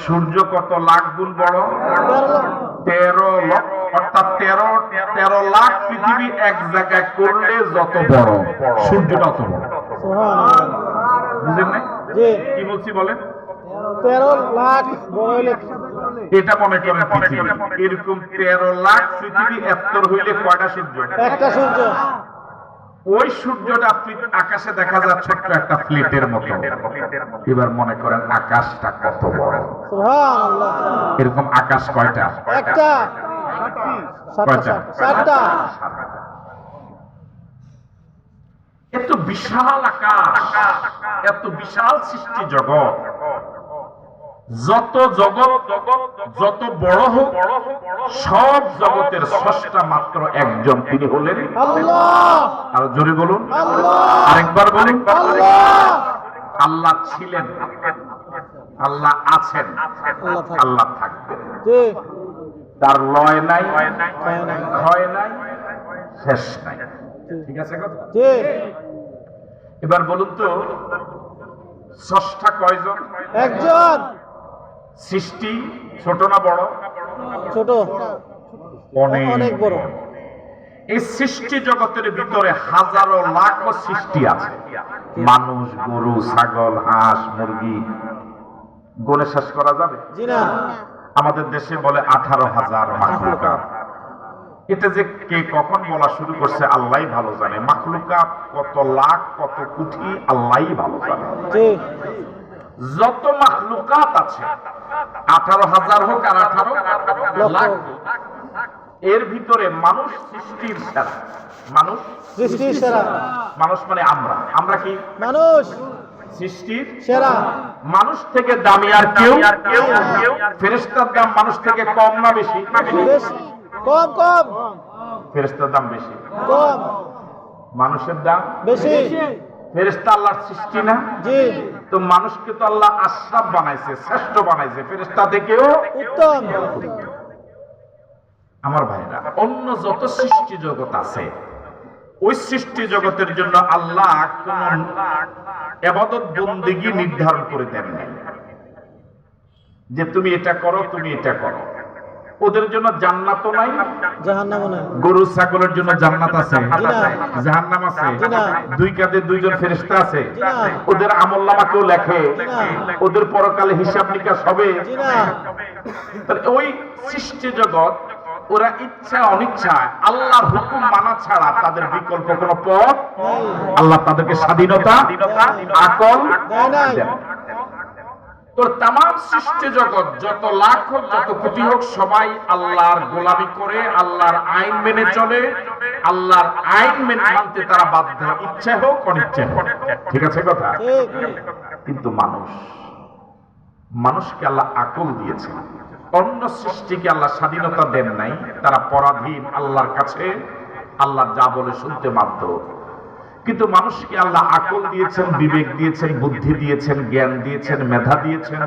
সূর্য কত লাখ গুণ বড়? 13 লক্ষ, অর্থাৎ 13 লাখ পৃথিবী এক জায়গায় করলে যত বড়, সূর্যটা তত বড়। বুঝলেন না? কি বলছি বলেন? 13 লাখ বড় হইলে এটা মনে করেন পৃথিবী, এরকম 13 লাখ পৃথিবী এত্তর হইলে কয়টা সূর্য? একটা সূর্য। ওই সূর্যটা আকাশে দেখা যায় ছোট্ট একটা প্লেটের মতো। এবার মনে করেন আকাশটা কত বড়। সুবহানাল্লাহ। এরকম আকাশ কয়টা? একটা। কয়টা? 7টা। এত বিশাল আকাশ, এত বিশাল সৃষ্টি জগৎ, যত জগৎ যত বড় হোক, সব জগতের স্রষ্টা মাত্র একজন, তিনি হলেন আল্লাহ। আর জোরে বলুন আল্লাহ। আরেকবার বলুন আল্লাহ। আল্লাহ ছিলেন, আল্লাহ আছেন, আল্লাহ থাকবেন। জি। তার লয় নাই, ক্ষয় নাই। ক্ষয় নাই, শেষ নাই। ঠিক আছে কথা? জি। এবার বলুন তো স্রষ্টা কয়জন? একজন। সৃষ্টি ছোট না বড়? ছোট। অনেক বড়। এই সৃষ্টি জগতের ভিতরে হাজারো লাখ সৃষ্টি আছে। মানুষ, গরু, ছাগল, হাঁস, মুরগি, গণে শেষ করা যাবে? জি না। আমাদের দেশে বলে 18,000 মাখলুকাত। এটা যে কে কখন বলা শুরু করছে আল্লাহই ভালো জানে। মাখলুকাত কত লাখ কত কোটি আল্লাহই ভালো জানে। জি। যত মাখলুকাত আছে 18,000 হোক আর 18 লাখ, এর ভিতরে মানুষ সৃষ্টির সেরা। মানুষ সৃষ্টির সেরা। মানুষ মানে আমরা, আমরা কি মানুষ সৃষ্টির সেরা। মানুষ থেকে দামি আর কেউ? ফেরেশতার দাম মানুষ থেকে কম না বেশি? বেশি। কম কম। ফেরেশতার দাম বেশি, কম। মানুষের দাম বেশি। ফেরেশতা আল্লাহর সৃষ্টি না? জি। তো মানুষকে তো আল্লাহ আশরাফ বানাইছে, শ্রেষ্ঠ বানাইছে, ফেরেশতা থেকেও উত্তম। আমার ভাইরা, অন্য যত সৃষ্টি জগৎ আছে ওই সৃষ্টি জগতের জন্য আল্লাহ কোন ইবাদত বন্দেগী নির্ধারণ করে দেন নাই যে তুমি এটা করো, তুমি এটা করো। ওদের জন্য জান্নাতও নাই, জাহান্নামও নাই। গরু ছাগলের জন্য জান্নাত আছে, জাহান্নাম আছে, না। দুই কাঁধে দুইজন ফেরেশতা আছে, জি না। ওদের আমলনামাকেও লেখে, জি না। ওদের পরকালে হিসাব নিকাশ হবে। জি না। তাহলে ওই সৃষ্টি জগৎ ওরা ইচ্ছা অনিচ্ছা আল্লাহর হুকুম মানা ছাড়া তাদের বিকল্প কোনো পথ, আল্লাহ তাদেরকে স্বাধীনতা আকল দেয় নাই। দেন। তো তামাম সৃষ্টি জগৎ যত লাখ হোক যত কোটি হোক সবাই আল্লাহর গোলামি করে, আল্লাহর আইন মেনে চলে, আল্লাহর আইন মেনে মানতে তারা বাধ্য, ইচ্ছা হোক অনিচ্ছা হোক। ঠিক আছে কথা? ঠিক। কিন্তু মানুষকে আল্লাহ আকল দিয়েছে, অন্য সৃষ্টিকে আল্লাহ স্বাধীনতা দেন নাই। তারা পরাধীন আল্লাহর কাছে, আল্লাহ যা বলে শুনতে বাধ্য। কিন্তু মানুষকে আল্লাহ আকল দিয়েছেন, বিবেক দিয়েছেন, বুদ্ধি দিয়েছেন, জ্ঞান দিয়েছেন, মেধা দিয়েছেন,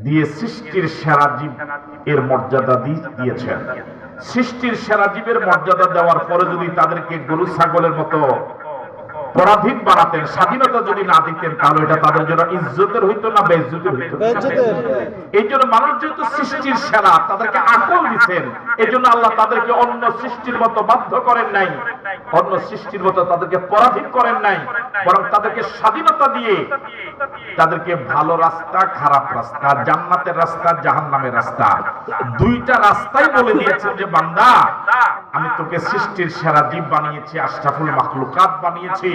দিয়ে সৃষ্টির সেরা জীব এর মর্যাদা দিয়েছেন। সৃষ্টির সেরা জীবের মর্যাদা দেওয়ার পরে যদি তাদেরকে গরু ছাগলের মতো পরাধীন বানাতেন, স্বাধীনতা যদি না দিতেন, তাহলে এটা তাদের জন্য ইজ্জতের হইতো না বেইজ্জতের হইতো? এই জন্য মানুষ যেহেতু সৃষ্টির সেরা, তাদেরকে আকল দিচ্ছেন, এই জন্য আল্লাহ তাদেরকে অন্য সৃষ্টির মতো বাধ্য করেন নাই, অন্য সৃষ্টির মতো তাদেরকে পরাধীন করেন নাই, বরং তাদেরকে স্বাধীনতা দিয়ে তাদেরকে ভালো রাস্তা, খারাপ রাস্তা, জান্নাতের রাস্তা, জাহান্নামের রাস্তা, দুইটা রাস্তাই বলে দিয়েছেন যে বান্দা আমি তোকে সৃষ্টির সেরা জীব বানিয়েছি, আশরাফুল মাখলুকাত বানিয়েছি,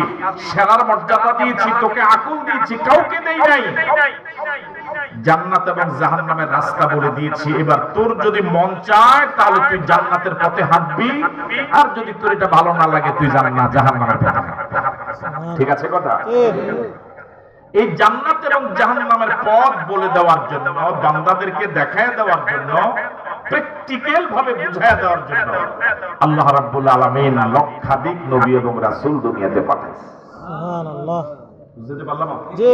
সেরার মর্যাদা দিয়েছি, তোকে আকল দিয়েছি, কাউকে দেই নাই। জান্নাত এবং জাহান্নামের রাস্তা বলে দিয়েছি। এবার তোর যদি মন চায় তাহলে তুই জান্নাতের পথে হাঁটবি, আর যদি তোর এটা ভালো না লাগে তুই জাহান্নামের পথে হাঁটবি। ঠিক আছে কথা? এই জান্নাত এবং জাহান্নামের পথ বলে দেওয়ার জন্য, বান্দাদেরকে দেখায় দেওয়ার জন্য, প্র্যাকটিক্যাল ভাবে বুঝায় দেওয়ার জন্য আল্লাহ রাব্বুল আলামিন লক্ষাধিক নবী এবং রাসূল দুনিয়াতে পাঠাইছেন। সুবহানাল্লাহ। বুঝতে পারলাম? জি।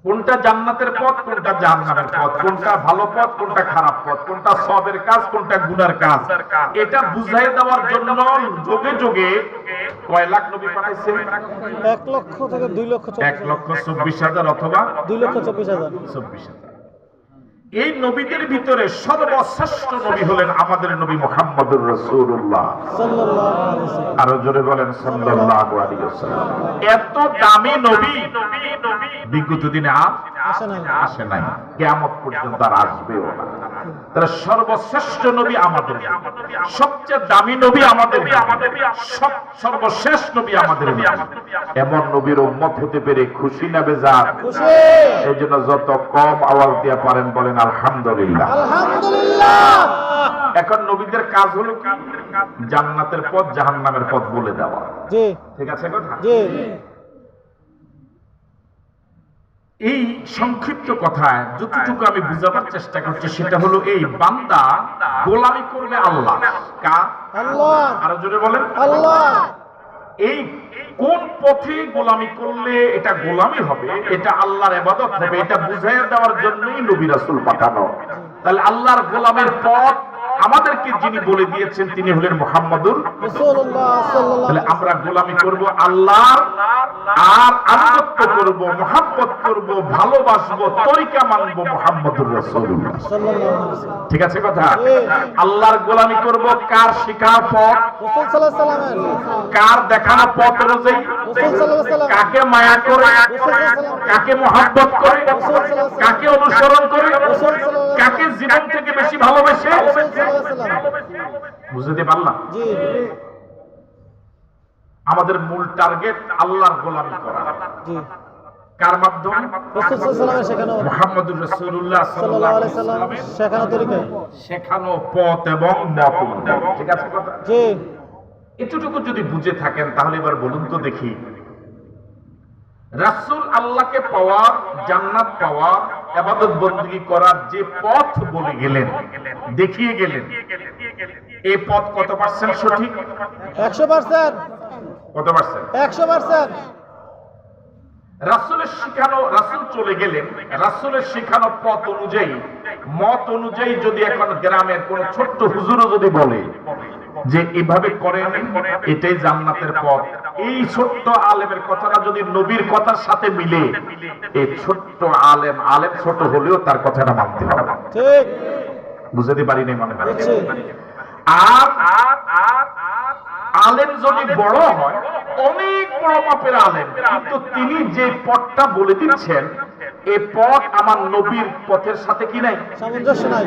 কোনটা জান্নাতের পথ, কোনটা জাহান্নামের পথ, কোনটা ভালো পথ, কোনটা খারাপ পথ, কোনটা সওয়াবের কাজ, কোনটা গুনার কাজ, এটা বুঝাই দেওয়ার জন্য যোগে যোগে কয় লাখ নবী পাঠাইছে? 1 লক্ষ থেকে 2 লক্ষ 1,24,000 অথবা 2 লক্ষ 24,000। 24,000। এই নবীদের ভিতরে সর্বশ্রেষ্ঠ নবী হলেন আমাদের নবী মুহাম্মদুর রাসূলুল্লাহ সাল্লাল্লাহু আলাইহি ওয়াসাল্লাম। আরো জোরে বলেন সাল্লাল্লাহু আলাইহি ওয়াসাল্লাম। এত দামি নবী বিগত দিনে আর আসে নাই, কিয়ামত পর্যন্ত আর আসবেও না। তাহলে সর্বশ্রেষ্ঠ নবী আমাদের, সবচেয়ে দামি নবী আমাদের, সর্বশেষ নবী আমাদের। এমন নবীর উম্মত হতে পেরে খুশি না বেজার? খুশি। এই জন্য যত কম আওয়াজ দিয়ে পারেন বলেন আলহামদুলিল্লাহ। আলহামদুলিল্লাহ। এখন নবীদের কাজ হলো কি? জান্নাতের পথ জাহান্নামের পথ বলে দেওয়া। জি, ঠিক আছে কথা? জি। এই সংক্ষিপ্ত কথায় যতটুকু আমি বুঝাবার চেষ্টা করছি সেটা হলো এই বান্দা গোলামি করবে আল্লাহ। কার? আল্লাহ। আরো জোরে বলেন আল্লাহ। এই কোন পথে গোলামি করলে এটা গোলামি হবে, এটা আল্লাহর ইবাদত হবে, এটা বুঝাইয়া দেওয়ার জন্যই নবী রাসূল পাঠানো। তাহলে আল্লাহর গোলামের পথ আমাদেরকে যিনি বলে দিয়েছেন তিনি হলেন মুহাম্মদুর রাসূলুল্লাহ সাল্লাল্লাহু তাহলে আলাইহি আমরা গোলামি করব আল্লাহর, আর আনুগত্য করব, মহব্বত করব, ভালোবাসবো, তরিকা মানবো মুহাম্মদুর রাসূলুল্লাহ সাল্লাল্লাহু আলাইহি ওয়াসাল্লাম। ঠিক আছে কথা? আল্লাহর গোলামি করব কার শিখার পথ, রাসূল সাল্লাল্লাহু আলাইহি ওয়াসাল্লাম, কার দেখানো পথ অনুযায়ী, রাসূল সাল্লাল্লাহু আলাইহি ওয়াসাল্লাম, কাকে মায়া করে, কাকে মহব্বত করে, কাকে অনুসরণ করে, কাকে জীবন থেকে বেশি ভালোবাসে। বুঝতে পারলাম? জি। আমাদের মূল টার্গেট আল্লাহর গোলামি করা। জি। কার মাধ্যমে? রাসূল সাল্লাল্লাহু আলাইহি ওয়াসাল্লাম শেখানো, মুহাম্মদুর রাসূলুল্লাহ সাল্লাল্লাহু আলাইহি ওয়াসাল্লাম শেখানো তরিকা, শেখানো পথ এবং মত অনুযায়ী। ঠিক আছে কথা? জি। এতটুকু যদি বুঝে থাকেন তাহলে এবার বলুন তো দেখি, রাসূল আল্লাহকে পাওয়ার, জান্নাত পাওয়ার, ইবাদত বندگی করার যে পথ বলে গেলেন, দেখিয়ে গেলেন, এই পথ কত পার্সেন্ট সঠিক? 100%। কত পার্সেন্ট? 100%। রাসূলের শিখানো, রাসূল চলে গেলেন, রাসূলের শিখানো পথ অনুযায়ী, মত অনুযায়ী যদি এখন গ্রামের কোন ছোট্ট হুজুরও যদি বলে যে এভাবে করেন, এটাই জান্নাতের পথ, এই ছোট্ট আলেমের কথাটা যদি নবীর কথার সাথে মিলে, এই ছোট্ট আলেম, আলেম ছোট হলেও তার কথাটা মানতে হবে। ঠিক। বুঝতে পারিনি মানে? বুঝছি। আর আলেম যদি বড় হয়, অনেক বড় মাপের আলেম, কিন্তু তিনি যে পথটা বলে দিচ্ছেন এই পথ আমার নবীর পথের সাথে কি নাই, সামঞ্জস্য নাই,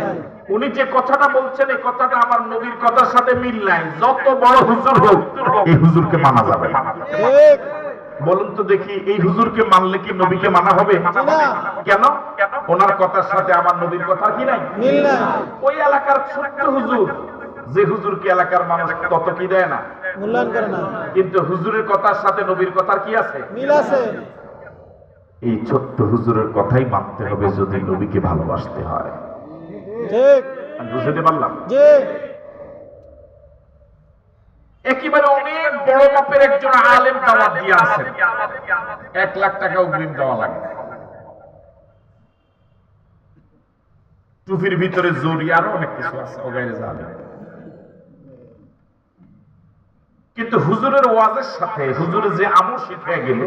উনি যে কথাটা বলছেন এই কথাটা আমার নবীর কথার সাথে মিল নাই, যত বড় হুজুর হোক এই হুজুরকে মানা যাবে না। ঠিক। বলুন তো দেখি, এই হুজুরকে মানলে কি নবীকে মানা হবে? কেন? ওনার কথার সাথে আমার নবীর কথা কি নাই, মিল নাই। ওই এলাকার ছোট্ট হুজুর, যে হুজুরকে এলাকার মানুষ তত কি দেয় না, মূল্যায়ন করে না, কিন্তু হুজুরের কথার সাথে নবীর কথার কি আছে, মিল আছে। এই ছোট্ট হুজুরের কথাই মানতে হবে যদি নবীকে ভালোবাসতে হয়। ঠিক। বুঝতে পারলাম? জি। একেবারে অনেক বড় মাপের একজন আলেম দাওয়াত দিয়ে আসেন, 1 লাখ টাকা অগ্রিম দেওয়া লাগে, টুপির ভিতরে জড়ি আরো অনেক কিছু আছে, ওগাইরে যাবে। কিন্তু হুজুরের ওয়াজের সাথে হুজুরের যে আমল শিখে গেল,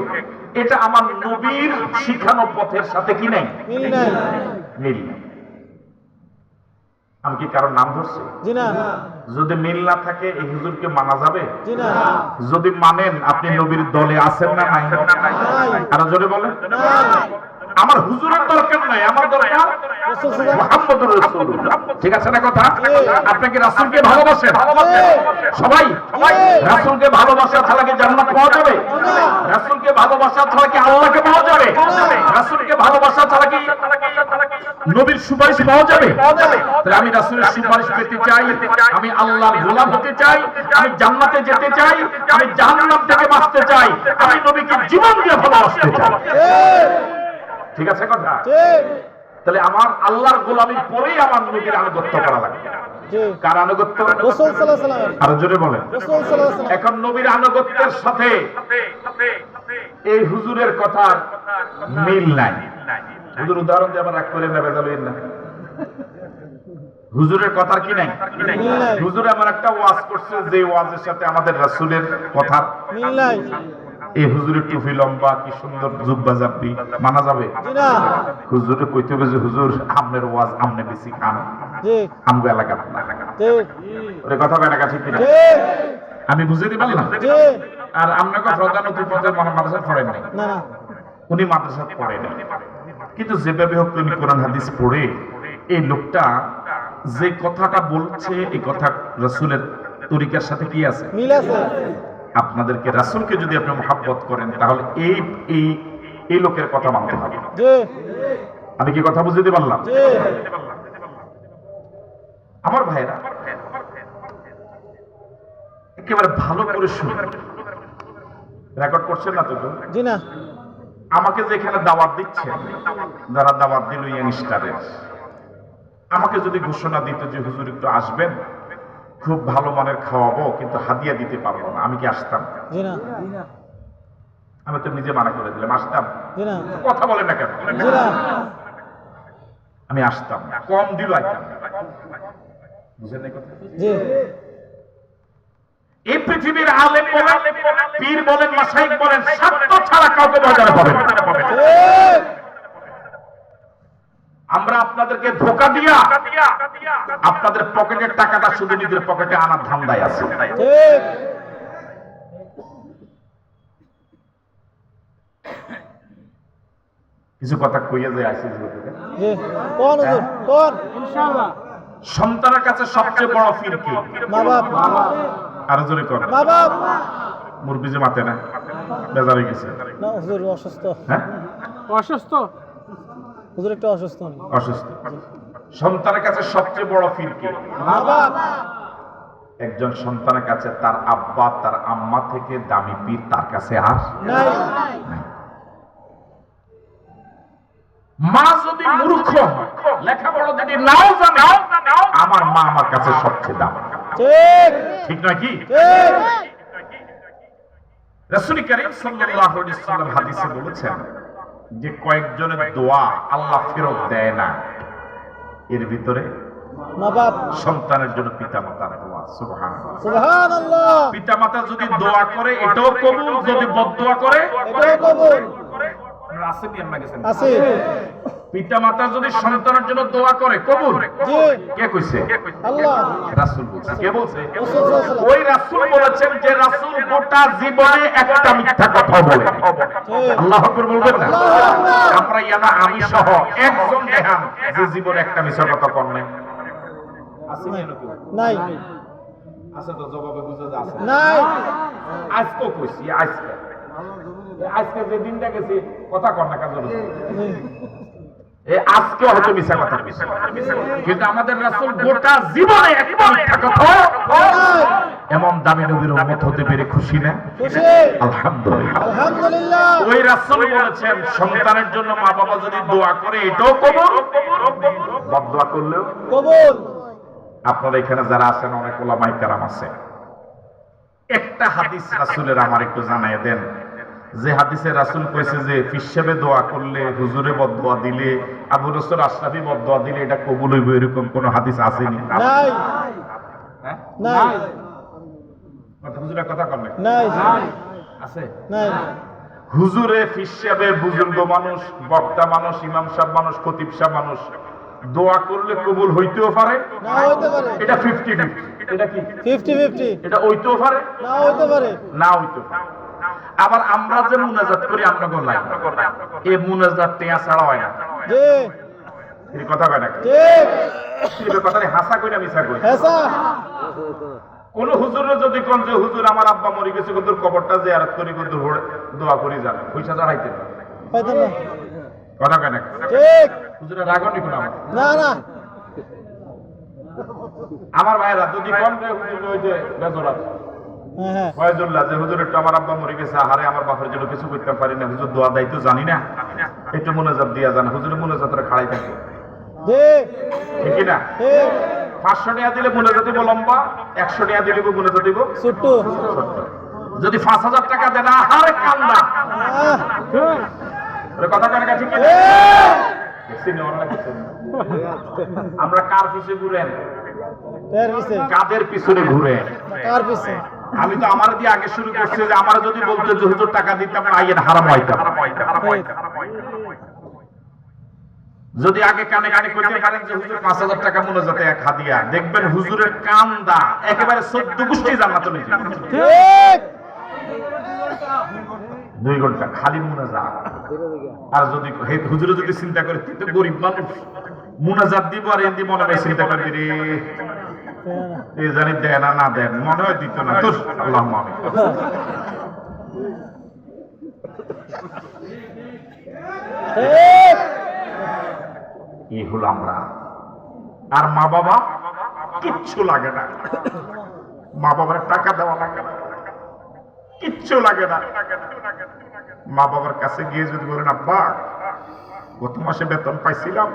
এটা আমার নবীর শিখানো পথের সাথে কি নাই, মিল নাই। মিল নাই। আমি কি কারোর নাম ধরছি? জি না। যদি মিল না থাকে এই হুজুরকে মানা যাবে? জি না। যদি মানেন আপনি নবীর দলে আছেন না নাই? আর জোরে বলেন। আমার হুজুরের দরকার নাই, আমার দরকার মুহাম্মদুর রাসূলুল্লাহ। ঠিক আছে না কথা? আপনি কি রাসূলকে ভালোবাসেন? সবাই রাসূলকে ভালোবাসা ছাড়া কি জান্নাত পাওয়া যাবে? রাসূলকে ভালোবাসা ছাড়া কি আল্লাহকে পাওয়া যাবে? রাসূলকে ভালোবাসা ছাড়া কি নবীর সুপারিশ পাওয়া যাবে? তাহলে আমি রাসূলের সুপারিশ পেতে চাই, আমি আল্লাহর গোলাম হতে চাই, আমি জান্নাতে যেতে চাই, আমি জাহান্নাম থেকে বাঁচতে চাই, আমি নবীকে জীবন দিয়ে ভালোবাসতে চাই। ঠিক আছে কথা? ঠিক। তাহলে আমার আল্লাহর গোলামির পরেই আমার নবীর আনুগত্য করা লাগবে। কার আনুগত্য? রাসূল সাল্লাল্লাহু আলাইহি ওয়াসাল্লাম। আরো জোরে বলেন। রাসূল সাল্লাল্লাহু আলাইহি ওয়াসাল্লাম। এখন নবীর আনুগত্যের সাথে এই হুজুরের কথার মিল নাই। হুজুর উদাহরণ দিয়ে আবার রাগ করে নেবে যাবেন না। হুজুরের কথার কি নাই? মিল নাই। হুজুর এমন একটা ওয়াজ করছে যে ওয়াজের সাথে আমাদের রাসূলের কথার মিল নাই। এই হুজুরের টুপি লম্বা, কি সুন্দর জুব্বা জাপি, মানা যাবে? জি না। হুজুরে কইতে হবে যে হুজুর আপনার ওয়াজ আমনে বেশি খান, জি আমগো এলাকা না। ঠিক ওরে কথা কয় না ঠিক কিনা? ঠিক আমি বুঝে দিই বললাম। জি আর আপনাকে প্রধান অতিথি মাদ্রাসা পড়েন নাই, না না উনি মাদ্রাসা পড়েন, কিন্তু যেভাবে হোক উনি কোরআন হাদিস পড়ে এই লোকটা যে কথাটা বলছে এই কথা রাসূলের তরিকার সাথে কি আছে? মিল আছে। আপনাদেরকে রাসূলকে যদি আপনি মহব্বত করেন তাহলে এই এই এই লোকের কথা মানতে হবে। জি আমি কি কথা বুঝতে পারলাম? জি আমার ভাইরা একেবারে ভালো করে শুনুন, রেকর্ড করছেন না তো কেউ? জি না। আমাকে যেখানে দাওয়াত দিচ্ছেন, যারা দাওয়াত দিল ইয়াংস্টারের, আমাকে যদি ঘোষণা দিত যে হুজুর একটু আসবেন, খুব ভালো মানের খাওয়াবো কিন্তু হাদিয়া দিতে পারবো না, আমি কি আসতাম? জি না। আমি তো নিজে মানা করে দিলাম, আসতাম? জি না। কথা বলে না কেন? জি না। আমি আসতাম, কম দিল আইতাম। বুঝেন না কথা? জি এই পৃথিবীর আলেম বলেন, পীর বলেন, মাশাইখ বলেন, স্বার্থ ছাড়া কাউকে বাজারে পাবেন না। ঠিক আমরা আপনাদেরকে ধোঁকা দিয়া আপনাদের পকেটের টাকাটা শুধু নিজের পকেটে আনার ধান্দায় আছে। ঠিক কিছু কথা কইয়া যায় আসি। জি কোন হুজুর কোন ইনশাআল্লাহ। সন্তানের কাছে সবচেয়ে বড় ফির কি? মা বাপ আরো জোরে কর। মা বাপ মুরগি যে মাতে না, বেজার হয়ে গেছে। না হুজুর অসুস্থ। হ্যাঁ, অসুস্থ হুজুর একটু অসুস্থ উনি। অসুস্থ। সন্তানের কাছে সবচেয়ে বড় ফির কি? মা বাপ একজন সন্তানের কাছে তার আব্বা তার আম্মা থেকে দামি পীর তার কাছে আর নাই। মা যদি মূর্খ হয়, লেখাপড়া যদি নাও জানে, আমার মা আমার কাছে সবচেয়ে দাম। ঠিক ঠিক নয় কি? ঠিক রাসূল কারীম সাল্লাল্লাহু আলাইহি ওয়াসাল্লাম হাদিসে বলেছেন যে কয়েকজনের দোয়া আল্লাহ ফেরত দেয় না, এর ভিতরে মা বাপ সন্তানের জন্য পিতামাতার দোয়া। সুবহানাল্লাহ। সুবহানাল্লাহ। পিতামাতা যদি দোয়া করে এটাও কবুল, যদি বদদোয়া করে এটাও কবুল আসেনি। আমরা গেছেন আছে। পিতামাতা যদি সন্তানের জন্য দোয়া করে কবুল। জি কে কইছে? আল্লাহ রাসূল বলছে। কে বলছে? রাসূল সাল্লাল্লাহু আলাইহি ওয়াসাল্লাম। ওই রাসূল বলেছেন যে রাসূল গোটা জীবনে একটা মিথ্যা কথা বলে। ঠিক আল্লাহু আকবার বলবেন না? আল্লাহু আকবার। আমরা ইয়ানা আমি সহ একজন দেখান যে জীবনে একটা মিথ্যা কথা বলেন। আসেনি এরকম? নাই আছে তো, জবাবে বুঝা যাচ্ছে। নাই আজকে কইছি, আজকে যে দিনটা গেছে কথা কর না কাজ আজকে হয়তো মিথ্যা কথা কইছে, কিন্তু আমাদের রাসূল গোটা জীবনে একটা মিথ্যা কথা এমন দামি নবীর উম্মত হতে পেরে খুশি না? খুশি আলহামদুলিল্লাহ। আলহামদুলিল্লাহ। ওই রাসূল বলেছেন সন্তানের জন্য মা বাবা যদি দোয়া করে এটাও কবুল, বদদোয়া করলেও কবুল। আপনারা এখানে যারা আছেন অনেক ওলামায়ে কেরাম আছে, একটা হাদিস রাসূলের আমার একটু জানাই দেন, যে হাদিসে রাসূল কইছে যে ফিশাবে দোয়া করলে, হুজুরে বদদোয়া দিলে, আবু রাসূল আশরাফি বদদোয়া দিলে এটা কবুল হইবে, এরকম কোন হাদিস আসেনি। নাই হ্যাঁ, নাই কথা হুজুরের কথা কর না, নাই আছে? নাই হুজুরে ফিশাবে বুজুর্গ মানুষ, বক্তা মানুষ, ইমাম সাহেব মানুষ, খতিব সাহেব মানুষ, দোয়া করলে কবুল হইতেও পারে, না হইতে পারে। এটা 50-50। এটা কি 50-50 এটা হইতেও পারে, না হইতে পারে। না হইতেও পারে। আবার আমরা যে মুনাজাত করি আমরা গলাই, এই মুনাজাত টিয়া ছাড়া হয় না। জি এই কথা কয় না, ঠিক এই কথাটা হাসা কই না মিছা কই? হেসা কোন হুজুরে যদি কোন যে হুজুর আমার আব্বা মরে গেছে, হুজুর কবরটা জিয়ারত করি, হুজুর দোয়া করি যান, পয়সা চড়াইতে না। হইতে না। কথা কয় না, ঠিক হুজুরের রাগনি কোন আমার না না আমার ভাইরা যদি কোন যে হুজুর ওই যে বেজরাত হ্যাঁ হ্যাঁ ফয়জুল্লাহ যে হুজুর একটু আমার আব্বা মরে গেছে, আহারে আমার বাপের জন্য কিছু করতে পারি না, হুজুর দোয়া দায়িত্ব জানি না, একটু মুনাজাত দিয়া যান, হুজুরের মুনাজাতটা খাড়াই থাকে, ঠিক ঠিক না? ঠিক 500 টাকা দিলে মুনাজাত দিব লম্বা, 100 টাকা দিলে মুনাজাত দিব ছোট্ট। ছোট্ট। যদি 5000 টাকা দেন আহারে কান্দা, আহ, ওরে কথা কয় না, ঠিক না? ঠিক দেখছেন অনেক কিছু আমরা কার পিছে ঘুরেন এর পিছে কাদের পিছনে ঘুরে কার পিছে আমি তো আমার দিয়ে আগে শুরু করছি যে আমার যদি বলতে যে হুজুর টাকা দিতাম না আইয়ের হারাম হইতাম যদি আগে কানে কানে কইতে পারেন যে হুজুর 5000 টাকা মুনাজাতে এক হাদিয়া দেখবেন হুজুরের কান্দা একেবারে 14 গোষ্ঠী জান্নাতে নিয়ে যাবে ঠিক 2 ঘন্টা খালি মুনাজাত আর যদি হুজুরে যদি চিন্তা করে তুই তো গরিব মানুষ মুনাজাত দিব আর এমনি মনে হয় চিন্তা করবি রে এই জানি দেন না দেন মনে হয় দিত না তোর আল্লাহ আমিন ঠিক এই হলো আমরা আর মা বাবা কিচ্ছু লাগে না মা বাবার টাকা দেওয়া লাগে না কিচ্ছু লাগে না মা বাবার কাছে গিয়ে যদি বলেন আব্বা গত মাসে বেতন পাইছিলাম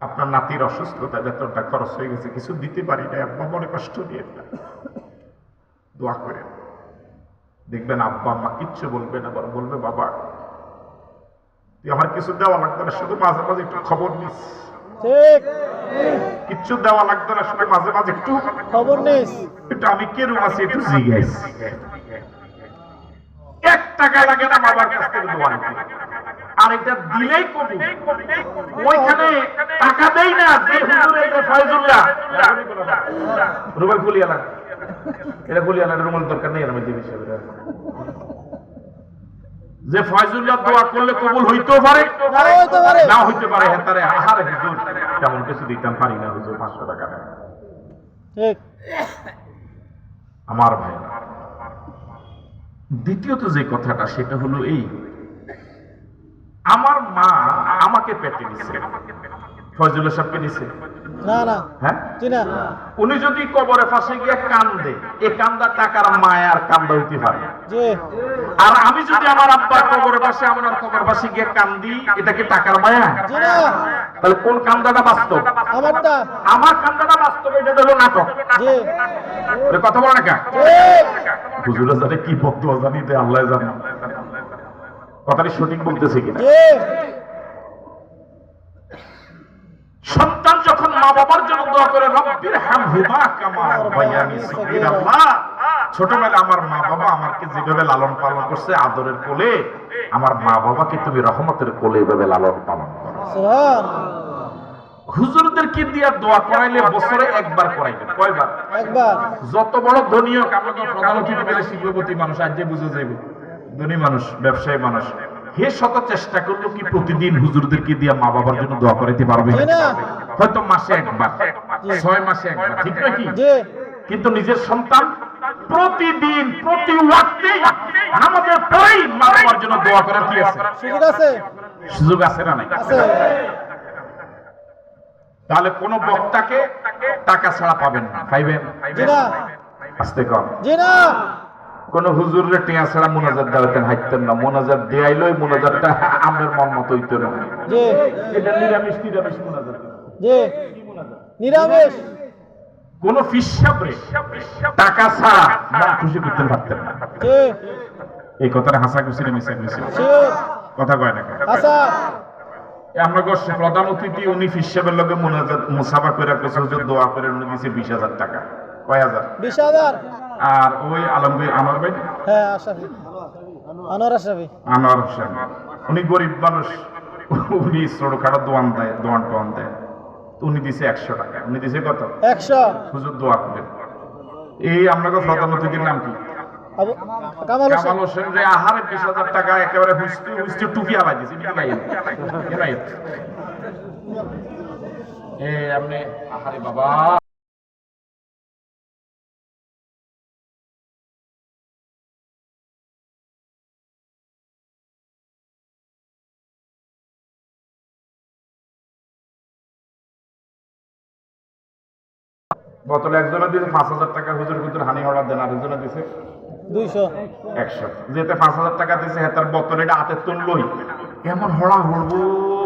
আপনার নাতির অসুস্থতা বেতনটা খরচ হয়ে গেছে কিছু দিতে পারি না আব্বা মনে কষ্ট দিয়ে দোয়া করে দেখবেন আব্বা আম্মা কিচ্ছু বলবে না বরং বলবে বাবা তুই আমার কিছু দেওয়া লাগবে না শুধু মাঝে মাঝে একটু খবর নিস ঠিক কিচ্ছু দেওয়া লাগবে না শুধু মাঝে মাঝে একটু খবর নিস একটু আমি কেরম আছি একটু জিজ্ঞাস 1 টাকা লাগে না বাবার কাছ থেকে দোয়া নিতে আর এটা দিলেই কবুল ওইখানে টাকা দেই না যে হুজুর এই যে ফয়জুল্লাহ রুবেল গুলিয়া না এটা গুলিয়া না রুবেল দরকার নেই আমি দিবি হিসেবে যে ফয়জুল্লাহ দোয়া করলে কবুল হইতেও পারে না হইতে পারে হ্যাঁ তারে আহারে হুজুর কেমন কিছু দিতাম পারি না হুজুর 500 টাকা দেন ঠিক আমার ভাই দ্বিতীয়ত যে কথাটা সেটা হলো এই আমার মা আমাকে পেটে নিছে ফয়জুল্লাহ সাহেবকে নিছে না না হ্যাঁ জি না উনি যদি কবরে ফাঁসে গিয়ে কান্দে এই কান্দা টাকার মায়ার কান্দা হইতে পারে জি আর আমি যদি আমার আব্বার কবরে পাশে আমার কবর পাশে গিয়ে কান্দি এটা কি টাকার মায়া জি না তাহলে কোন কান্দাটা বাস্তব আমারটা আমার কান্দাটা বাস্তব এটা হলো নাটক জি ওরে কথা বলে না কা ঠিক হুজুরা জানে কি বক্তব্য জানি দে আল্লাহ জানে কথাটি সঠিক বলতেছে কিনা জি সন্তান যখন মা বাবার জন্য দোয়া করে রব্বির হামহুমা কামা রাব্বায়ানি সগীরা আল্লাহ ছোটবেলায় আমার মা বাবা আমাকে যেভাবে লালন পালন করছে আদরের কোলে আমার মা বাবাকে তুমি রহমতের কোলে এভাবে লালন পালন করো সুবহান হুজুরদেরকে দিয়ে দোয়া করাইলে বছরে একবার করাইবেন কয়বার একবার যত বড় ধনী হোক আমরা তো প্রধান অতিথি পেলে শিল্পপতি মানুষ আজ যে বুঝে যাইব ধনী মানুষ ব্যবসায়ী মানুষ হে শত চেষ্টা করলো কি প্রতিদিন হুজুরদেরকে দিয়ে মা বাবার জন্য দোয়া করাইতে পারবে জি না হয়তো মাসে একবার 6 মাসে একবার ঠিক নাকি জি কিন্তু নিজের সন্তান প্রতিদিন প্রতি ওয়াক্তে আমাদের পরেই মা বাবার জন্য দোয়া করার কি আছে সুযোগ আছে সুযোগ আছে না নাই আছে তাহলে কোন বক্তাকে টাকা ছাড়া পাবেন না পাইবেন জি না আস্তে কম জি না কোন হুজুরের টিয়া ছাড়া মুনাজাত দেওয়াতেন হাইতেন না মুনাজাত দেয়াইলই মুনাজাতটা আপনার মন মতো হইতো না জি এটা নিরামিষ মুনাজাত জি নিরামিষ কোন ফিসাবরে টাকা ছাড়া মন খুশি করতে পারতেন না জি এই কথাটা হাসা খুশি মিশা খুশি শিওর কথা কয় না আচ্ছা আমরা প্রধান অতিথি উনি ফিসাবের লগে মুনাজাত মুসাফা করে কইছে হুজুর দোয়া করে উনি দিয়েছে 20,000 টাকা কয় হাজার 20,000 আর ওই আলমগীর আনোয়ার ভাই হ্যাঁ আশরাফি আনোয়ার আশরাফি আনোয়ার হোসেন উনি গরিব মানুষ উনি ছোটখাটো দোয়ান টোয়ান দেয় তো উনি দিছে 100 টাকা উনি দিছে কত 100 হুজুর দোয়া করেন এই আপনাকে প্রধান অতিথির নাম কি আবু কামাল হোসেন কামাল হোসেন রে আহারে 20,000 টাকা একেবারে হুইস্টি টুপি আলাই দিছে আপনি আহারে বাবা বোতলে একজনে দিয়েছে 5,000 টাকা হুজুর হুজুর হানি অর্ডার দেন আর একজনে দিয়েছে 200 100 যেতে 5,000 টাকা দিয়েছে হেতার বোতলে এটা হাতে তুললই এমন হড়া হড়বো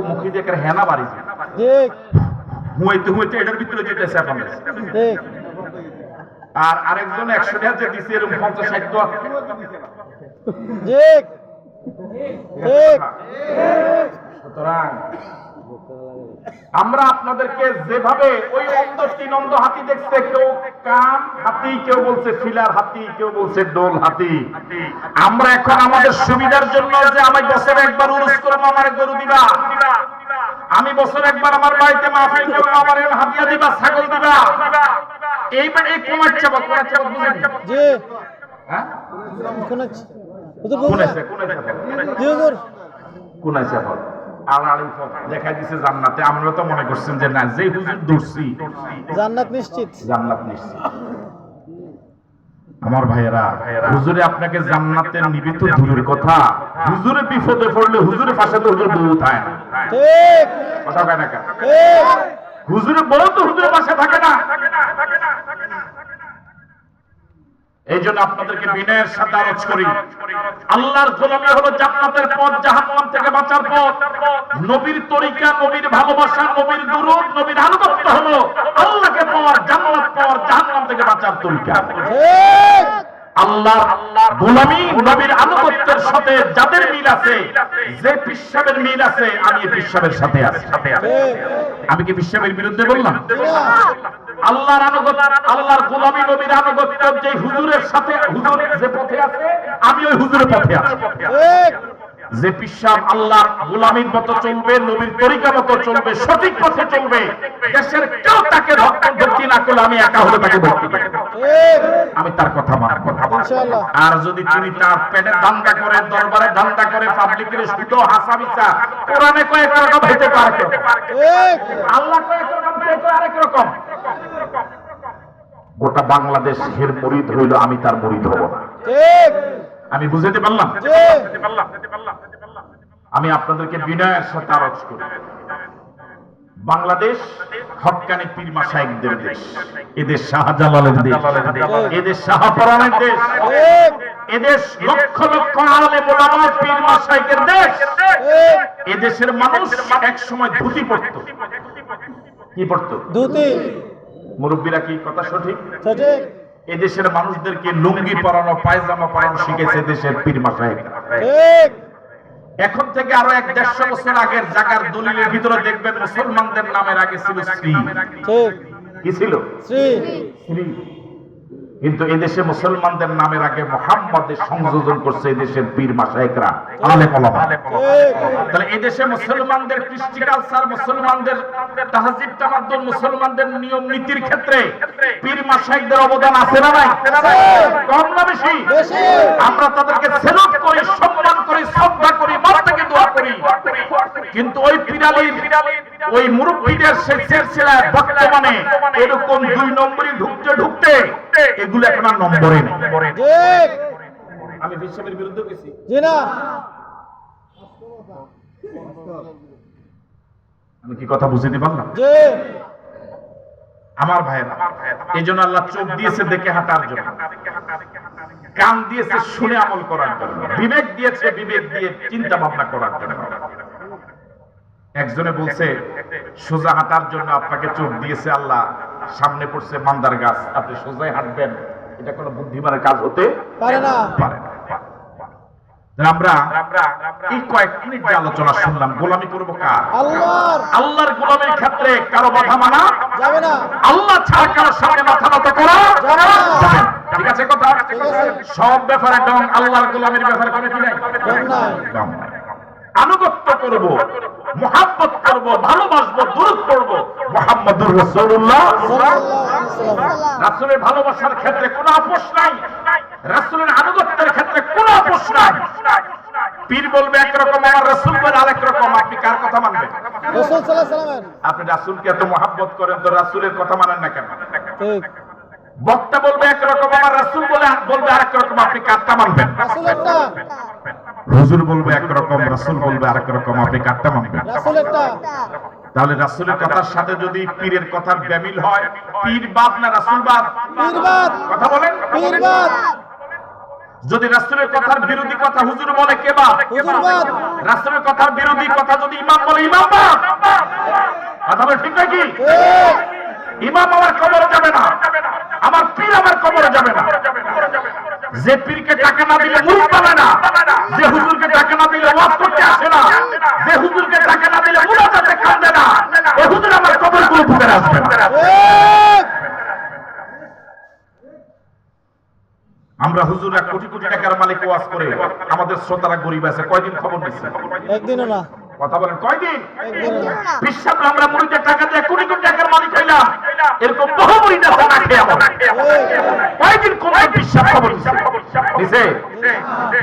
মুখে দেখে হেনা বাড়িছে ঠিক হুইতে হুইতে এটার ভিতরে যেতেছে এখন ঠিক আর আরেকজন 100 টাকা যে দিছে এরকম 50-60 টাকা ঠিক ঠিক সুতরাং আমরা আপনাদেরকে যেভাবে ওই অন্ধ তিন অন্ধ হাতি দেখছে, কেউ কান হাতি, কেউ বলছে ফিলার হাতি, কেউ বলছে ডোল হাতি, আমরা এখন আমাদের সুবিধার জন্য যে আমি বছরে একবার উরুস করবো আমার গরু দিবা, আমি বছরে একবার আমার বাড়িতে মাহফিল করবো আমার হাতিয়া দিবা, ছাগল দিবা, এইবার এই কোমার চাপা বুঝেন? জি হ্যাঁ কোন আছে হুজুর বলুন না। জি হুজুর কোনায় চাপা দেখা দিছে জান্নাতে। আমরা তো মনে করছেন যে না, যে হুজুর দূরছি জান্নাত নিশ্চিত। জান্নাত নিশ্চিত। আমার ভাইয়েরা, হুজুরে আপনাকে জান্নাতে নিবে তো দূরের কথা, হুজুরে বিপদে পড়লে হুজুরে পাশে তো হুজুর বউ থাকে না। ঠিক কথা কয় না কেন? ঠিক হুজুরে বউ তো হুজুরের পাশে থাকে না। এই জন্য আপনাদেরকে বিনয়ের সাথে আরজ করি, আল্লাহর গোলামি হলো জান্নাতের পথ, জাহান্নাম থেকে বাঁচার পথ। নবীর তরিকা, নবীর ভালোবাসা, নবীর দুরূদ, নবীর আনুগত্য হলো আল্লাহকে পাওয়ার, জান্নাত পাওয়ার, জাহান্নাম থেকে বাঁচার তরিকা। ঠিক আল্লাহর গোলামি, নবীর আনুগত্যের সাথে যাদের মিল আছে, যে পিসাবের মিল আছে, আমি এই পিসাবের সাথে আছি। আমি কি পিসাবের বিরুদ্ধে বললাম? আল্লাহর আনুগত্য, আল্লাহর গোলামি, নবীর আনুগত্য যে হুজুরের সাথে, হুজুর যে পথে আছে, আমি ওই হুজুরের পথে আছি। ঠিক যে পিসাব আল্লাহর গোলামির মতো চলবে, নবীর তরিকা মতো চলবে, সঠিক পথে চলবে, দেশের কেউ তাকে ভক্তি না করলে আমি একা হলে তাকে ভক্তি করব। ঠিক আমি তার কথা মানব। ইনশাআল্লাহ। আর যদি তিনি তার পেটের ধান্দা করে, দরবারে ধান্দা করে, পাবলিকের শুধু হাসাবিসা, কোরআনে কয়েক রকম হতে পারে, ঠিক আল্লাহ কয়েক রকম, কেউ আরেক রকম। গোটা বাংলাদেশ এর মুরিদ হইল, আমি তার মুরিদ হব না। ঠিক আমি বুঝাতে পারলাম? জি আমি আপনাদেরকে বিনয়ের সাথে আরজ করি, বাংলাদেশ হক্কানি পীর মাশায়েখদের দেশ, এদেশ শাহজালালের দেশ, এদেশ শাহপরানের দেশ, ঠিক এদেশ লক্ষ লক্ষ আলেম ওলামা পীর মাশায়েখের দেশ। ঠিক এদেশের মানুষ এক সময় ধুতি পরত। কি পরত? ধুতি মুরব্বীরা কি কথা সঠিক? সঠিক এদেশের মানুষদেরকে লুঙ্গি পরানো, পায়জামা পরানো শিখেছে দেশের পীর মাশায়েখরা। ঠিক এখন থেকে আরো 150 বছর আগের জায়গার দলিলের ভিতরে দেখবেন মুসলমানদের নামের আগে ছিল শ্রী। ঠিক কি ছিল? শ্রী শ্রী। কিন্তু এদেশে মুসলমানদের নামের আগে মুহাম্মাদের সংযোজন করছে এদেশের পীর মাশায়েখরা, আলেম ওলামা। ঠিক তাহলে এদেশে মুসলমানদের কৃষ্টি কালচার, মুসলমানদের তাহজিব তামাদ্দুন, মুসলমানদের নিয়ম নীতির ক্ষেত্রে পীর মাশায়েখদের অবদান আছে না নাই? কম না বেশি? বেশি। আমরা তাদেরকে সেলুট করি, সম্মান করি, শ্রদ্ধা করি, মাথা থেকে দোয়া করি। কিন্তু ওই পীরালির, ওই মুরব্বীদের সেই সিলসিলায় বর্তমানে এরকম 2 নম্বরই ঢুকতে এগুলো এখন আর নম্বরে নেই। ঠিক আমি বিশ্বের বিরুদ্ধে গেছি? জি না আমি কি কথা বুঝতে পারলাম? জি আমার ভাইয়েরা, এই জন্য আল্লাহ চোখ দিয়েছে দেখে হাঁটার জন্য, কান দিয়েছে শুনে আমল করার জন্য, বিবেক দিয়েছে বিবেক দিয়ে চিন্তা ভাবনা করার জন্য। একজনে বলছে সোজা হাঁটার জন্য আপনাকে চোখ দিয়েছে আল্লাহ, সামনে পড়ছে মান্দার গাছ, আপনি সোজাই হাঁটবেন, এটা কোনো বুদ্ধিমানের কাজ হতে পারে না। পারে না। আমরা এই কয়েক মিনিট যে আলোচনা শুনলাম, গোলামি করবো কার? আল্লাহর আল্লাহর গোলামের ক্ষেত্রে কারো বাধা মানা যাবে না। আল্লাহ ছাড়া কারোর সামনে মাথা নত করা যাবে না। যাবে না। ঠিক আছে কথা? ঠিক আছে। সব ব্যাপারে ডং, আল্লাহর গোলামের ব্যাপারে কোনো কি নাই? ডং নাই। ডং নাই। আনুগত্য করব, মুহাব্বত করব, ভালোবাসবো, দুরূদ পড়ব মুহাম্মদুর রাসূলুল্লাহ। সাল্লাল্লাহু আলাইহি ওয়াসাল্লাম। রাসূলের ভালোবাসার ক্ষেত্রে কোনো আপোষ নাই, রাসূলের আনুগত্যের ক্ষেত্রে কোনো আপোষ নাই। পীর বলবে একরকম, আমার রাসূল বলে আরেক রকম, আপনি কার কথা মানবেন? রাসূল সাল্লাল্লাহু আলাইহি ওয়াসাল্লাম। আপনি রাসূলকে এত মহব্বত করেন, তো রাসূলের কথা মানেন না কেন? ঠিক বক্তা বলবে একরকম, আমার রাসূল বলবে আরেক রকম, আপনি কারটা মানবেন? রাসূলেরটা হুজুর বলবে একরকম, রাসূল বলবে আরেক রকম, আপনি কারটা মানবেন? রাসূলেরটা। তাহলে রাসূলের কথার সাথে যদি পীরের কথার বেমিল হয়, পীর বাদ না রাসূল বাদ? পীরবাদ কথা বলেন। পীরবাদ যদি রাসূলের কথার বিরোধী কথা হুজুর বলে, কে বাদ? হুজুরবাদ। রাসূলের কথার বিরোধী কথা যদি ইমাম বলে, ইমাম বাদ। কথা বলে ঠিক নাকি? ঠিক ইমাম আমার কবরে যাবে না, আমার পীর আমার কবরে যাবে না। যে পীরকে টাকা না দিলে মুরিদ পাবে না, যে হুজুরকে টাকা না দিলে ওয়াজ করতে আসে না, যে হুজুরকে টাকা না দিলে মুনাজাতে কান্দে না, ওই হুজুর আমার কবর গুলো ভিতরে আসবে না। আমরা হুজুররা কোটি কোটি টাকার মালিক ওয়াজ করে, আমাদের শ্রোতারা গরিব আছে, কয়দিন খবর নিচ্ছে? একদিনও না। কথা বলেন, কয়দিন? একদিনও না। বিশ্বাস আমরা মুরিদের টাকা দিয়ে কোটি কোটি টাকার মালিক হইলাম, এরকম বহু মুরিদ আছে না খেয়ে আমরা। কয়দিন কোন বিশ্বাস খবর নিছে?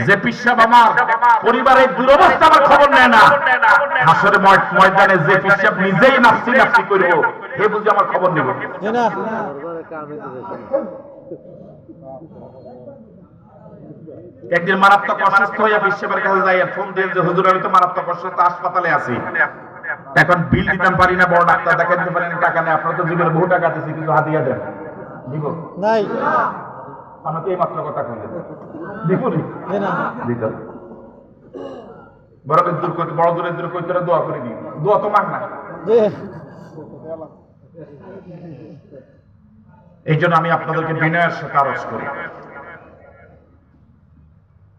যে পিসাব আমার পরিবারের দুরবস্থা আমার খবর নেয় না, হাসরের ময়দানে যে পিসাব নিজেই নাফসি নাফসি করব, হে বুঝি আমার খবর নিব? জি না। একদিন মারাত্মক অসুস্থ হইয়া পিসাবের কাছে যাইয়া ফোন দিয়ে যে হুজুর আমি তো মারাত্মক অসুস্থ, হাসপাতালে আছি, এখন বিল দিতে পারি না, বড় ডাক্তার দেখাতে পারি না, টাকা নেই, আপনার তো জীবনে বহু টাকা দিচ্ছি, কিছু হাতিয়া দেন, দিব নাই। আমাকে এই মাত্র কথা কইলেন, দিব জি না। দিত বড় দূর করতে, বড় দূরে দূর করতে দোয়া করে দিই, দোয়া তো মাগ না। জি। এই জন্য আমি আপনাদেরকে বিনয়ের সাথে আরজ করি,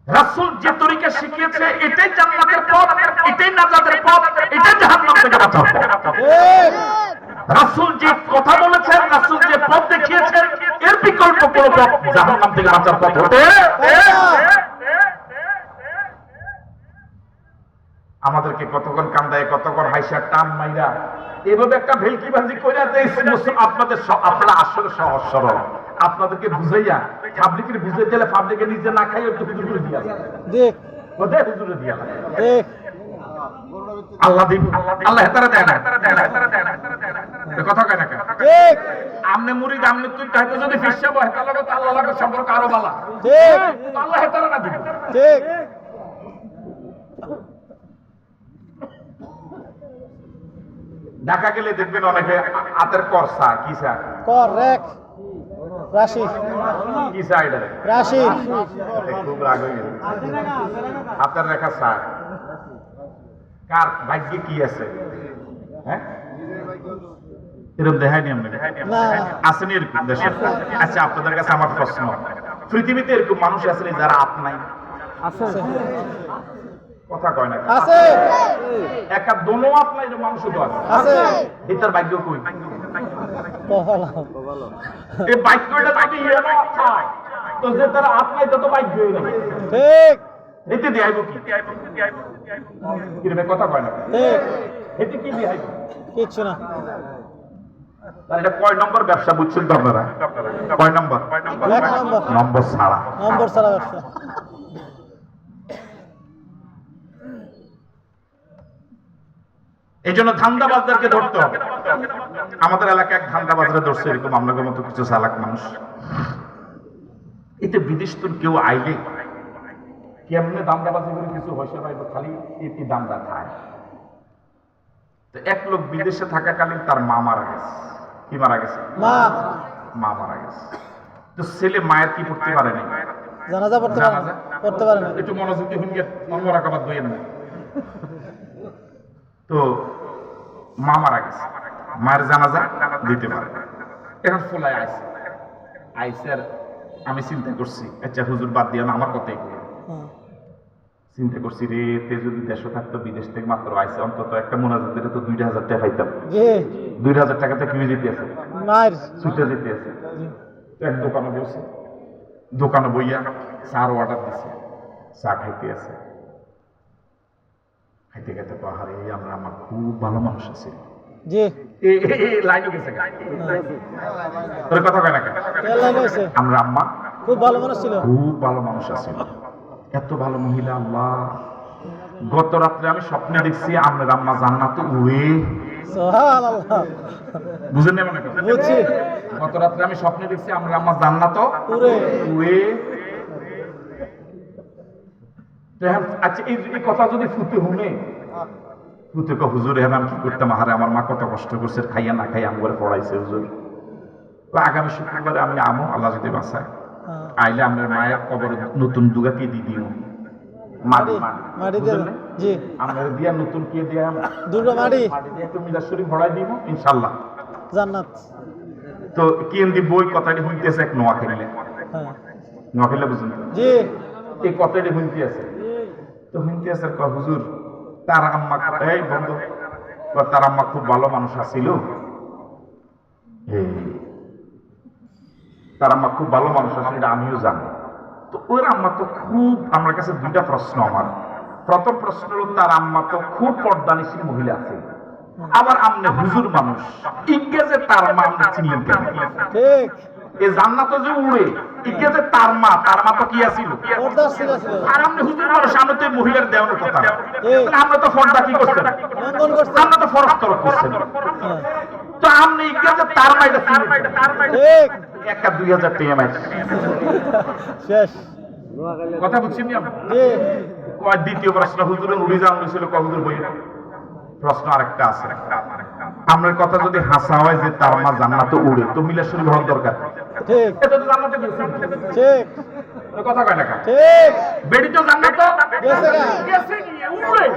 রাসূল যে তরিকা শিখিয়েছে এটাই জান্নাতের পথ, এটাই নাজাতের পথ, এটাই জাহান্নাম থেকে বাঁচার পথ। রাসূল যে কথা বলেছেন, রাসূল যে পথ দেখিয়েছেন, এর বিকল্প কোন পথ জাহান্নাম থেকে বাঁচার পথ হতে আমাদেরকে কতক্ষণ কান্দায়, কতক্ষণ হাইসা টান মাইরা এভাবে একটা ভেলকিবাজি কইরা যে আপনাদের আপনারা আসলে সহজ সরল, আপনাদেরকে বুঝাইয়া পাবলিকের বুঝাই দিলে পাবলিকে নিজে না খাই একটু হুজুরে দিয়া দেখ ওদের হুজুরে দিয়া দেখ আল্লাহ দিব, আল্লাহ হেতারে দেয় না, কথা কয় না কেন? ঠিক আমনে মুরিদ আমনে তুই তাইতে যদি ফিরসাব হেতার লাগে তো আল্লাহ লাগে সম্পর্ক আরো ভালো, ঠিক আল্লাহ হেতারে না দিব। ঠিক। ঢাকা গেলে দেখবেন অনেকে হাতের করসা কিসা কর রেখ রাশি কিসা এটা রাশি খুব রাগ হয়ে গেল, হাতের রেখা সা কার ভাগ্যে কি আছে? হ্যাঁ এরকম দেখায়নি আমরা, না আসেনি এরকম দেশে? আচ্ছা আপনাদের কাছে আমার প্রশ্ন, পৃথিবীতে এরকম মানুষ আছে যারা আপ নাই? আছে কথা কয় না, আছে একা দোনো আপ নাই, মানুষ তো আছে, আছে এটার ভাগ্য কই? ভালো এই ভাগ্যটা যদি ইয়ে না হয় তো যে তারা আপ নাই তো ভাগ্যই নাই, ঠিক এতে দেয়াইব কি? কিরবে কথা কয় না, ঠিক এতে কি দেয়াইব? কিচ্ছু না। তাহলে এটা কয় নম্বর ব্যবসা বুঝছেন তো আপনারা? কয় নম্বর? এক নম্বর নম্বর ছাড়া। নম্বর ছাড়া ব্যবসা। এই জন্য ধান্দাবাজদেরকে ধরতে হবে। আমাদের এলাকায় এক ধান্দাবাজরা ধরছে এরকম আপনাদের মতো কিছু চালাক মানুষ, এতে বিদেশ তো কেউ আইলে কেমনে দামদাবাজি করে কিছু পয়সা পাইব, খালি এটি দামদা খায়। তো এক লোক বিদেশে থাকাকালীন তার মা মারা গেছে। কি মারা গেছে? মা মারা গেছে। তো ছেলে মায়ের কি করতে পারে নাই? জানাজা পড়তে পারে না। একটু মনোযোগ দিয়ে হুনকে মনোরাকাবাদ বইয়েন না। তো মা মারা গেছে, মায়ের জানাজা দিতে পারে। এখন ফোলায় আইসে আইসার আমি চিন্তা করছি, আচ্ছা হুজুর বাদ দিয়ে না, আমার কথাই চিন্তা করছি রে, তে যদি দেশে থাকতো, বিদেশ থেকে মাত্র আইসে, অন্তত একটা মোনাজাতের তো 2000 টাকা পাইতাম। 2000 টাকাতে কিনে যেতে আছে, ছুটে যেতে আছে। এক দোকানে বসে, দোকানে বইয়া চার অর্ডার দিছে, চা খাইতে আছে। খাইতে খাইতে পাহাড়ে আমরা, আমার খুব ভালো মানুষ আছে, আমরা আম্মা খুব ভালো মানুষ ছিল, খুব ভালো মানুষ আছে, এত ভালো মহিলা। আল্লাহ, গত রাত্রে আমি স্বপ্নে দেখছি আপনার আম্মা জান্নাতে উড়ে। বুঝেন না মনে করেন? বুঝছি। গত রাত্রে আমি স্বপ্নে দেখছি আপনার আম্মা জান্নাতে উড়ে। আচ্ছা এই কথা যদি ফুটে হুনে, ফুটে ক হুজুর এখন আমি কি করতাম, হারে আমার মা কত কষ্ট করছে, খাইয়া না খাইয়া আমি করে পড়াইছে হুজুর। আগামী শুক্রবারে আমি আমো, আল্লাহ যদি বাঁচায়, আইলে আপনার মায়ের কবর নতুন দুগা কে দিয়ে দিব, মাটি আমরা দিয়া নতুন কে দিয়া দুটো মাটি দিয়ে একটু মিলাদ শরীফ ভরাই দিব ইনশাআল্লাহ, জান্নাত। তো কেন দি বই কথাটি হইতেছে এক নোয়া খেলে নোয়াখালী বুঝুন তো জি এই কতটি হুমকি আছে তো হুমকি আছে কয় হুজুর তার আম্মা এই বন্ধু কয় তার আম্মা খুব ভালো মানুষ আছিল এই তার আম্মা খুব ভালো মানুষ আছে এটা আমিও জানি তো ওর আম্মা তো খুব আমার কাছে দুইটা প্রশ্ন আমার প্রথম প্রশ্ন হলো তার আম্মা তো খুব পর্দানিশীল মহিলা আছে আবার আমনে হুজুর মানুষ ইংরেজে তার মা আপনি চিনলেন কেন ঠিক এই জান্নাত যে উড়ে ইংরেজে তার মা তো কি আছিল পর্দার ছিল ছিল আর আপনি হুজুর মানুষ আমরা তো এই মহিলার দেওয়ানোর কথা না। ঠিক। তাহলে আমরা তো ফর্দা কি করছেন লঙ্ঘন করছে আমরা তো ফরজ তরফ করছেন হ্যাঁ, তো আপনি ইংরেজে তার মা এটা চিনলেন কেন? ঠিক একটা 2000 টাকা মাইছে শেষ কথা বুঝছেন নি আপনি জি কয় দ্বিতীয় প্রশ্ন হুজুরের উড়ি যাওয়া হয়েছিল কয় হুজুর বই প্রশ্ন আরেকটা আছে আমার কথা যদি হাসা হয় যে তার মা জান্নাতে উড়ে তো মিলা শরীফ হওয়ার দরকার ঠিক এটা তো জান্নাতে গেছে ঠিক তো কথা কয় না কেন ঠিক বেড়ি তো জান্নাত গেছে গা। গেছে নিয়ে উড়ে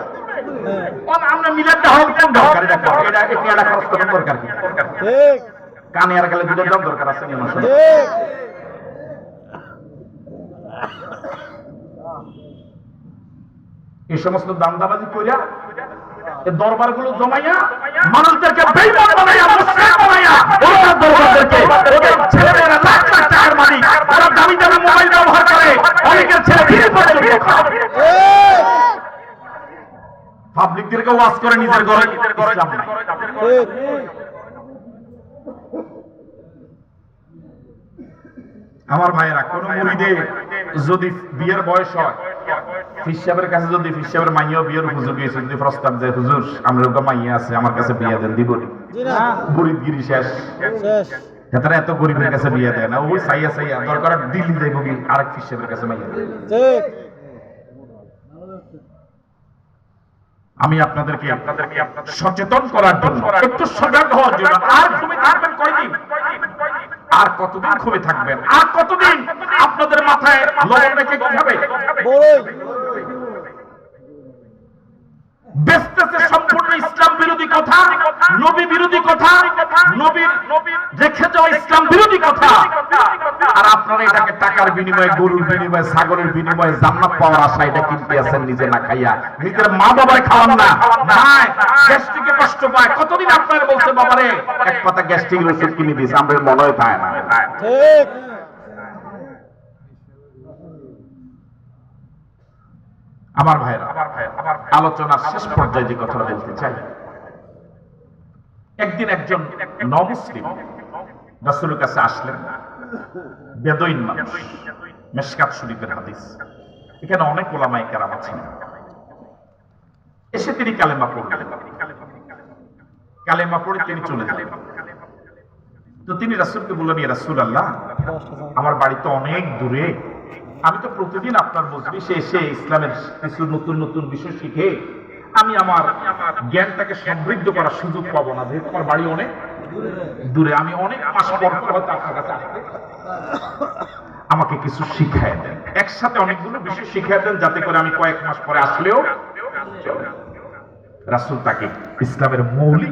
হ্যাঁ, কোন আমরা মিলাটা হল কোন দরকার এটা এটা এটা খরচ করার দরকার কি ঠিক কানে আর গেলে দুধের দাম দরকার আছে নি মানুষের ঠিক এই সমস্ত দান্দাবাজি কইরা এই দরবারগুলো জমাইয়া মানুষদেরকে বেঈমান বানাইয়া মুশরিক বানাইয়া ওরা দরবারদেরকে ওদের ছেলেমেয়েরা লাখ লাখ টাকার মালিক ওরা দামি দামি মোবাইল ব্যবহার করে অনেকের ছেলে ফিরে পর্যন্ত খায় ঠিক পাবলিকদেরকে ওয়াজ করে নিজের ঘরে ইসলাম নাই ঠিক আমার ভাইয়েরা কোন মুরিদে যদি বিয়ের বয়স হয় ফিস সাহেবের কাছে যদি ফিস সাহেবের মাইয়াও বিয়ের হুজুর গিয়েছে যদি প্রস্তাব দেয় হুজুর আমার ওটা মাইয়া আছে আমার কাছে বিয়ে দেন দিব জি না গরিবগিরি শেষ শেষ তারা এত গরিবের কাছে বিয়ে দেয় না ওই সাইয়া সাইয়া দরকার দিল্লি যাইব কি আরেক ফিস সাহেবের কাছে মাইয়া দেয়। ঠিক আমি আপনাদেরকে সচেতন করার জন্য একটু সজাগ হওয়ার জন্য আর ঘুমে থাকবেন কয়দিন আর কতদিন ঘুমে থাকবেন আর কতদিন আপনাদের মাথায় লবণ রেখে কি হবে বড়ই বেস্তেছে সম্পূর্ণ ইসলাম বিরোধী কথা নবী বিরোধী কথা নবীর রেখে যাওয়া ইসলাম বিরোধী কথা আর আপনারা এটাকে টাকার বিনিময়ে গরুর বিনিময়ে ছাগলের বিনিময়ে জান্নাত পাওয়ার আশা এটা কিনতে আছেন নিজে না খাইয়া নিজের মা বাবার খাওয়ান না নাই গ্যাস্ট্রিকে কষ্ট পায় কতদিন আপনারা বলছে বাবারে এক পাতা গ্যাস্ট্রিকের ওষুধ কিনে দিয়েছে আমাদের মনে হয় পায় না ঠিক আমার ভাইরা আলোচনার শেষ পর্যায়ে যে কথা বলতে চাই একদিন একজন নমুসলিম রাসূলের কাছে আসলেন বেদুইন মানুষ মিশকাত শরীফের হাদিস এখানে অনেক ওলামায়ে কেরাম আছেন এসে তিনি কালেমা পড়লেন কালেমা পড়ে তিনি চলে গেলেন তো তিনি রাসূলকে বললেন ইয়া রাসূলুল্লাহ আমার বাড়ি তো অনেক দূরে আমি তো প্রতিদিন আপনার মজলিসে এসে ইসলামের কিছু নতুন নতুন বিষয় শিখে আমি আমার জ্ঞানটাকে সমৃদ্ধ করার সুযোগ পাবো না যেহেতু আমার বাড়ি অনেক দূরে আমি অনেক মাস পর পর হয়তো আপনার কাছে আসতে আমাকে কিছু শিখায় দেন একসাথে অনেকগুলো বিষয় শিখায় দেন যাতে করে আমি কয়েক মাস পরে আসলেও রাসূল তাকে ইসলামের মৌলিক